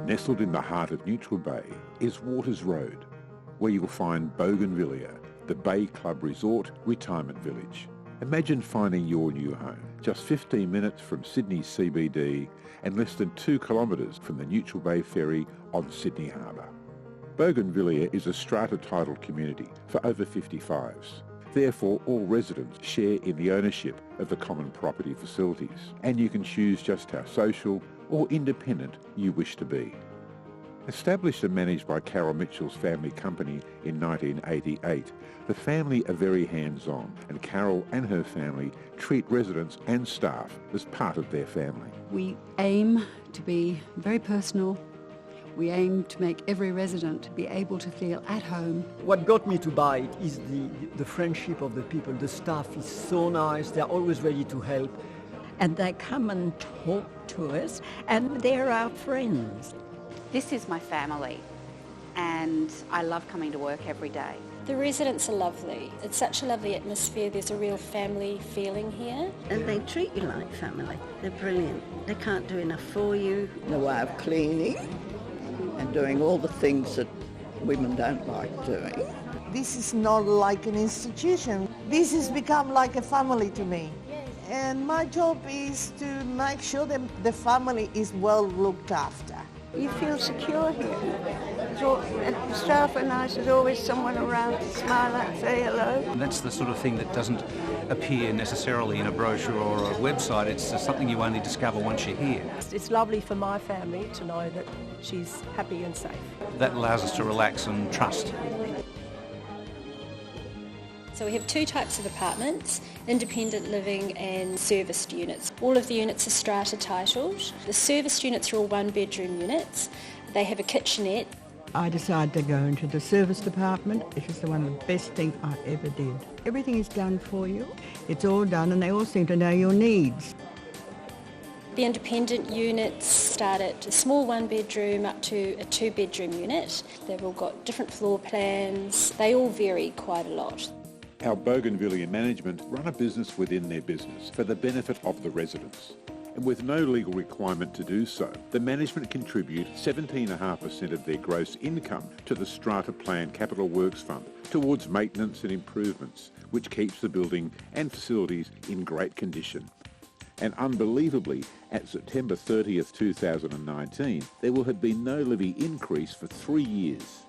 Nestled in the heart of Neutral Bay is Waters Road, where you'll find Bouganvillea, the Bay Club Resort Retirement Village. Imagine finding your new home, just 15 minutes from Sydney's CBD and less than 2 kilometres from the Neutral Bay Ferry on Sydney Harbour. Bouganvillea is a strata-titled community for over 55s. Therefore, all residents share in the ownership of the common property facilities, and you can choose just how social or independent you wish to be. Established and managed by Carol Mitchell's family company in 1988, the family are very hands-on, and Carol and her family treat residents and staff as part of their family. We aim to be very personal. We aim to make every resident be able to feel at home. What got me to buy it is the friendship of the people. The staff is so nice, they're always ready to help. And they come and talk to us, and they're our friends. This is my family, and I love coming to work every day. The residents are lovely. It's such a lovely atmosphere. There's a real family feeling here. And they treat you like family. They're brilliant. They can't do enough for you. The way of cleaning and doing all the things that women don't like doing. This is not like an institution. This has become like a family to me. And my job is to make sure that the family is well looked after. You feel secure here. The staff are nice, there's always someone around to smile and say hello. And that's the sort of thing that doesn't appear necessarily in a brochure or a website. It's something you only discover once you're here. It's lovely for my family to know that she's happy and safe. That allows us to relax and trust. So we have 2 types of apartments, independent living and serviced units. All of the units are strata titled. The serviced units are all 1-bedroom units. They have a kitchenette. I decided to go into the serviced apartment. It was one of the best things I ever did. Everything is done for you. It's all done and they all seem to know your needs. The independent units start at a small 1-bedroom up to a 2-bedroom unit. They've all got different floor plans. They all vary quite a lot. Our Bouganvillea management run a business within their business for the benefit of the residents. And with no legal requirement to do so, the management contribute 17.5% of their gross income to the Strata Plan Capital Works Fund towards maintenance and improvements, which keeps the building and facilities in great condition. And unbelievably, at September 30th, 2019, there will have been no levy increase for 3 years.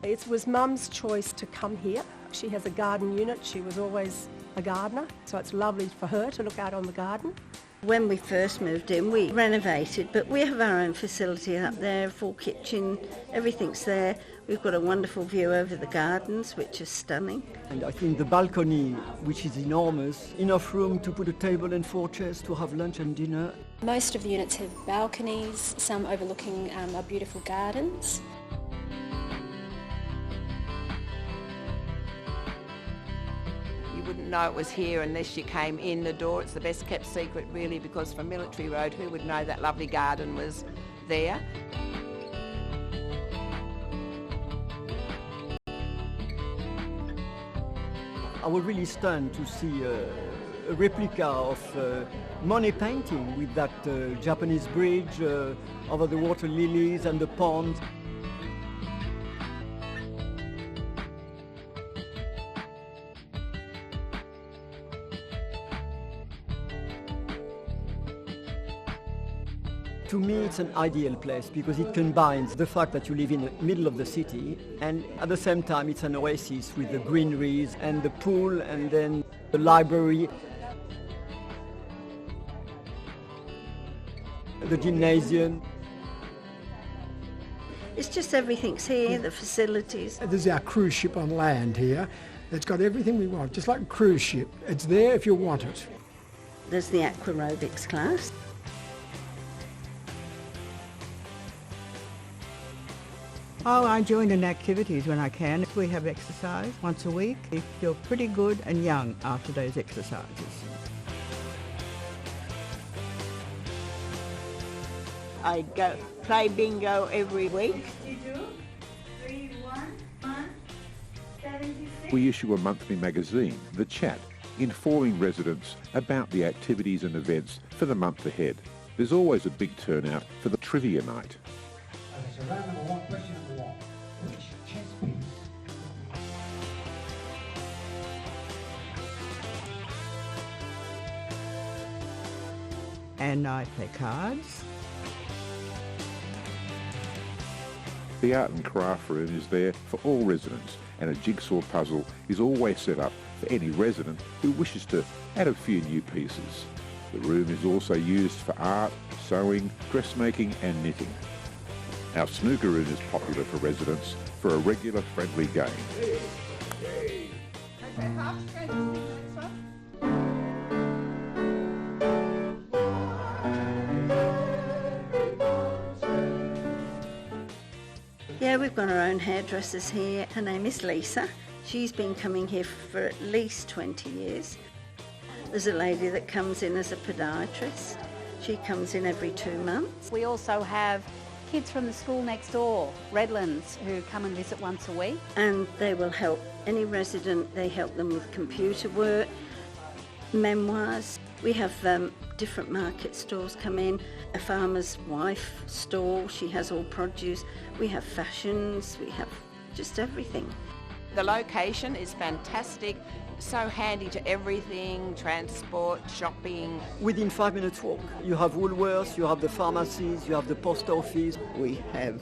It was Mum's choice to come here. She has a garden unit. She was always a gardener, so it's lovely for her to look out on the garden. When we first moved in, we renovated, but we have our own facility up there, full kitchen, everything's there. We've got a wonderful view over the gardens, which is stunning. And I think the balcony, which is enormous, enough room to put a table and 4 chairs to have lunch and dinner. Most of the units have balconies, some overlooking our beautiful gardens. Wouldn't know it was here unless you came in the door. It's the best kept secret really, because from Military Road who would know that lovely garden was there? I was really stunned to see a replica of Monet painting with that Japanese bridge over the water lilies and the pond. To me, it's an ideal place because it combines the fact that you live in the middle of the city, and at the same time it's an oasis with the greeneries and the pool and then the library, the gymnasium. It's just everything's here, the facilities. This is our cruise ship on land here. It's got everything we want, just like a cruise ship. It's there if you want it. There's the aquarobics class. Oh, I join in activities when I can. We have exercise once a week. We feel pretty good and young after those exercises. I go play bingo every week. We issue a monthly magazine, The Chat, informing residents about the activities and events for the month ahead. There's always a big turnout for the trivia night. So round number one, question number one. Which chess piece? And I play cards. The art and craft room is there for all residents, and a jigsaw puzzle is always set up for any resident who wishes to add a few new pieces. The room is also used for art, sewing, dressmaking and knitting. Our snooker room is popular for residents for a regular friendly game. Yeah, we've got our own hairdressers here. Her name is Lisa. She's been coming here for at least 20 years. There's a lady that comes in as a podiatrist. She comes in every 2 months. We also have kids from the school next door, Redlands, who come and visit once a week. And they will help any resident. They help them with computer work, memoirs. We have different market stalls come in. A farmer's wife stall, she has all produce. We have fashions, we have just everything. The location is fantastic, so handy to everything, transport, shopping. Within 5 minutes walk, you have Woolworths, you have the pharmacies, you have the post office. We have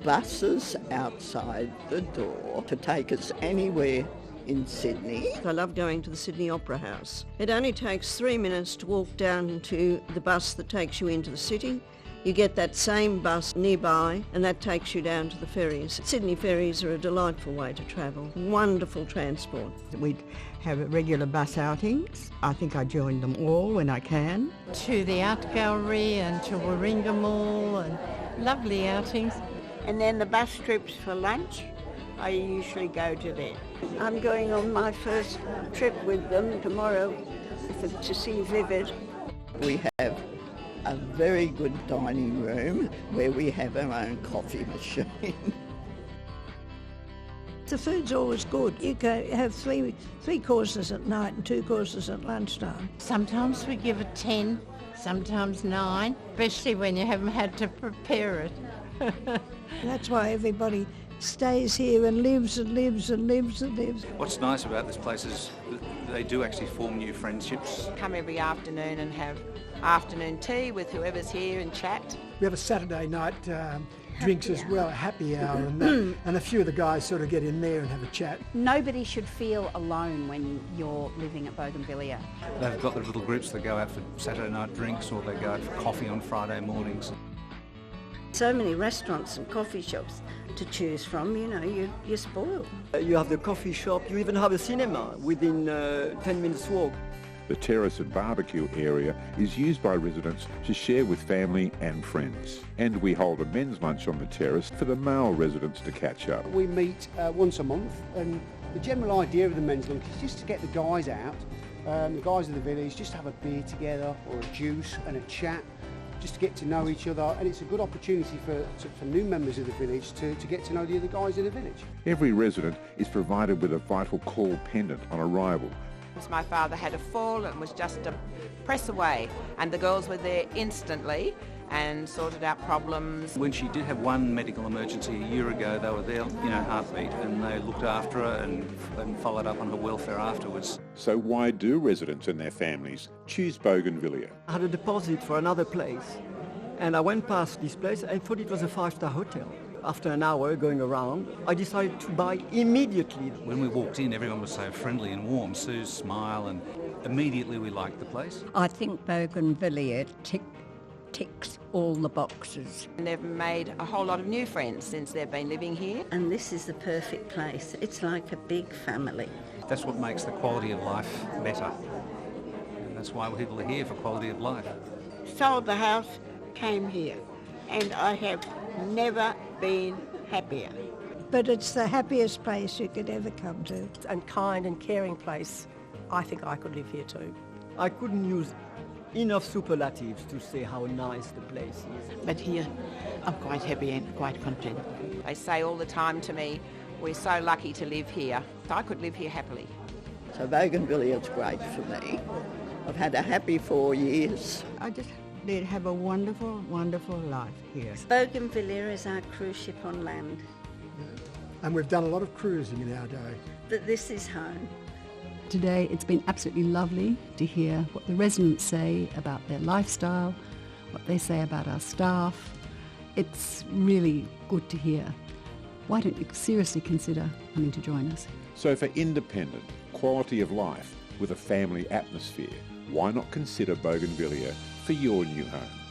buses outside the door to take us anywhere in Sydney. I love going to the Sydney Opera House. It only takes 3 minutes to walk down to the bus that takes you into the city. You get that same bus nearby and that takes you down to the ferries. Sydney ferries are a delightful way to travel. Wonderful transport. We'd have regular bus outings. I think I join them all when I can. To the art gallery and to Warringah Mall, and lovely outings. And then the bus trips for lunch, I usually go to them. I'm going on my first trip with them tomorrow to see Vivid. We have a very good dining room where we have our own coffee machine. The food's always good. You can have three courses at night and 2 courses at lunchtime. Sometimes we give it 10, sometimes 9, especially when you haven't had to prepare it. That's why everybody stays here and lives and lives and lives and lives. What's nice about this place is that they do actually form new friendships. Come every afternoon and have afternoon tea with whoever's here and chat. We have a Saturday night drinks as well, a happy hour, and that, and a few of the guys sort of get in there and have a chat. Nobody should feel alone when you're living at Bouganvillea. They've got their little groups that go out for Saturday night drinks, or they go out for coffee on Friday mornings. So many restaurants and coffee shops to choose from, you know, you're spoiled. You have the coffee shop, you even have a cinema within 10 minutes walk. The terrace and barbecue area is used by residents to share with family and friends. And we hold a men's lunch on the terrace for the male residents to catch up. We meet once a month, and the general idea of the men's lunch is just to get the guys out, the guys of the village, just have a beer together or a juice and a chat, just to get to know each other, and it's a good opportunity for new members of the village to get to know the other guys in the village. Every resident is provided with a vital call pendant on arrival. My father had a fall and was just a press away, and the girls were there instantly and sorted out problems. When she did have one medical emergency a year ago, they were there in her heartbeat, and they looked after her and followed up on her welfare afterwards. So why do residents and their families choose Bouganvillea? I had a deposit for another place, and I went past this place and thought it was a 5-star hotel. After an hour going around, I decided to buy immediately. When we walked in, everyone was so friendly and warm. Sue's smile, and immediately we liked the place. I think Bouganvillea ticks all the boxes. And they've made a whole lot of new friends since they've been living here. And this is the perfect place. It's like a big family. That's what makes the quality of life better. And that's why people are here, for quality of life. Sold the house, came here, and I have never been happier. But it's the happiest place you could ever come to. And kind and caring place. I think I could live here too. I couldn't use enough superlatives to say how nice the place is. But here, I'm quite happy and quite content. They say all the time to me, we're so lucky to live here. I could live here happily. So Bouganvillea is great for me. I've had a happy 4 years. I just they'd have a wonderful, wonderful life here. Bouganvillea is our cruise ship on land. And we've done a lot of cruising in our day. But this is home. Today it's been absolutely lovely to hear what the residents say about their lifestyle, what they say about our staff. It's really good to hear. Why don't you seriously consider coming to join us? So for independent, quality of life with a family atmosphere, why not consider Bouganvillea for your new home?